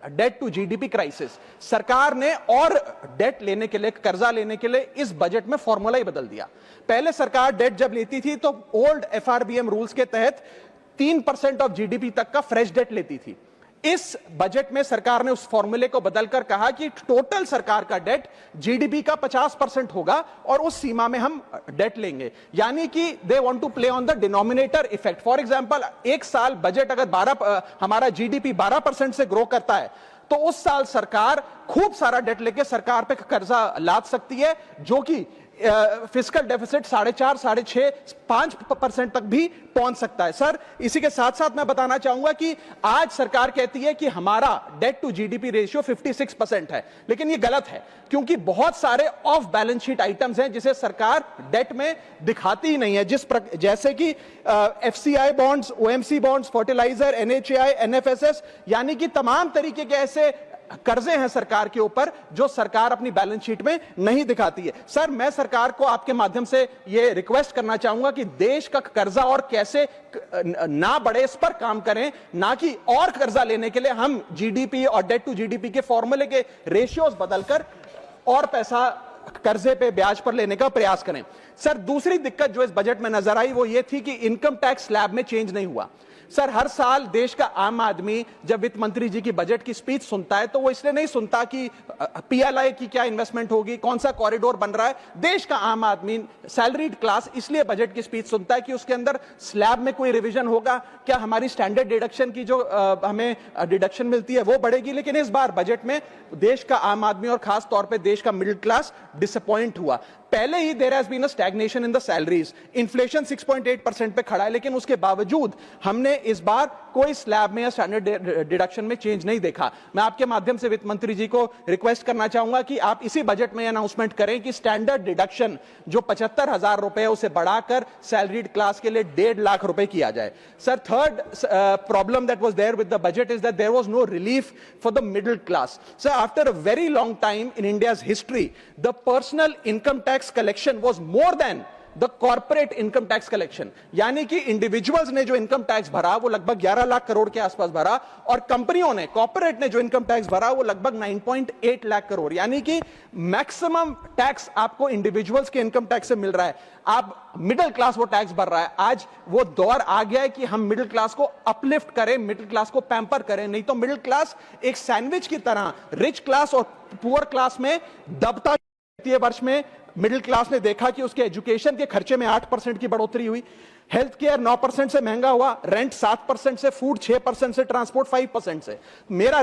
Date to GDP crisis, सरकार ने और डेट लेने के लिए, कर्जा लेने के लिए इस बजट में फॉर्मूला ही बदल दिया। पहले सरकार डेट जब लेती थी तो ओल्ड एफआरबीएम रूल्स के तहत 3% ऑफ जीडीपी तक का फ्रेश डेट लेती थी। इस बजट में सरकार ने उस फॉर्मूले को बदलकर कहा कि टोटल सरकार का डेट जीडीपी का 50% होगा और उस सीमा में हम डेट लेंगे। यानी कि they want to play on the denominator effect. For example, एक साल बजट अगर हमारा जीडीपी 12% से ग्रो करता है तो उस साल सरकार खूब सारा डेट लेके सरकार पे कर्जा लाद सकती है, जो कि फिस्कल डेफिसिट 4.5, 6.5, 5% तक भी पहुंच सकता है। सर, इसी के साथ साथ मैं बताना चाहूंगा कि आज सरकार कहती है कि हमारा डेट टू जीडीपी रेशियो 56% है, लेकिन ये गलत है, क्योंकि बहुत सारे ऑफ बैलेंस शीट आइटम्स हैं जिसे सरकार डेट में दिखाती ही नहीं है, जैसे कि FCI bonds, OMC bonds, fertiliser, NHAI, NFSS, यानी कि तमाम तरीके के ऐसे कर्जे हैं सरकार के ऊपर जो सरकार अपनी बैलेंस शीट में नहीं दिखाती है। सर, मैं सरकार को आपके माध्यम से यह रिक्वेस्ट करना चाहूंगा कि देश का कर्जा और कैसे ना बढ़े इस पर काम करें, ना कि और कर्जा लेने के लिए हम जीडीपी और डेट टू जीडीपी के फॉर्मूले के रेशियोज बदलकर और पैसा कर्जे पे ब्याज पर लेने का प्रयास करें। सर, दूसरी दिक्कत जो इस बजट में नजर आई वो ये थी कि इनकम टैक्स स्लैब में चेंज नहीं हुआ। सर, हर साल देश का आम आदमी जब वित्त मंत्री जी की बजट की स्पीच सुनता है तो वो इसलिए नहीं सुनता कि पीएलआई की क्या इन्वेस्टमेंट होगी, कौन सा कॉरिडोर बन रहा है। देश का आम आदमी, सैलरीड क्लास, इसलिए बजट की स्पीच सुनता है कि उसके अंदर स्लैब में कोई रिवीजन होगा, क्या हमारी स्टैंडर्ड डिडक्शन की जो हमें डिडक्शन मिलती है वो बढ़ेगी। लेकिन इस बार बजट में देश का आम आदमी और खास तौर पर देश का मिडिल क्लास डिसअपॉइंट हुआ। पहले ही there has been a stagnation in the salaries, inflation 6.8% पे खड़ा है, लेकिन उसके बावजूद हमने इस बार कोई स्लैब में या स्टैंडर्ड डिडक्शन में चेंज नहीं देखा। मैं आपके माध्यम से वित्त मंत्री जी को रिक्वेस्ट करना चाहूंगा कि आप इसी बजट में अनाउंसमेंट करें कि स्टैंडर्ड डिडक्शन जो 75,000 रुपए है उसे बढ़ाकर सैलरीड क्लास के लिए 1.5 लाख रुपए किया जाए। Sir, third problem that was there with the budget is that there was no relief for the middle class. Sir, after a very long time in India's history, the personal income tax collection was more than the corporate income tax collection। यानी कि individuals ने जो income tax भरा वो लगभग 11 लाख करोड़ के आसपास भरा, और कंपनियों ने, कॉर्पोरेट ने जो इनकम टैक्स भरा वो लगभग 9.8 लाख करोड़। यानी कि मैक्सिमम टैक्स आपको इंडिविजुअल्स के इनकम टैक्स से मिल रहा है, आप मिडिल क्लास वो टैक्स भर रहा है। आज वो दौर आ गया है कि हम मिडिल क्लास को अपलिफ्ट करें, मिडिल क्लास को पैम्पर करें, नहीं तो मिडिल क्लास एक सैंडविच की तरह रिच क्लास और पुअर क्लास में दबता। वर्ष में मिडिल क्लास ने देखा कि उसके एजुकेशन के खर्चे में 8% की बढ़ोतरी हुई, हेल्थ केयर 9% से महंगा हुआ, रेंट 7% से, फूड 6% से, ट्रांसपोर्ट 5% से। मेरा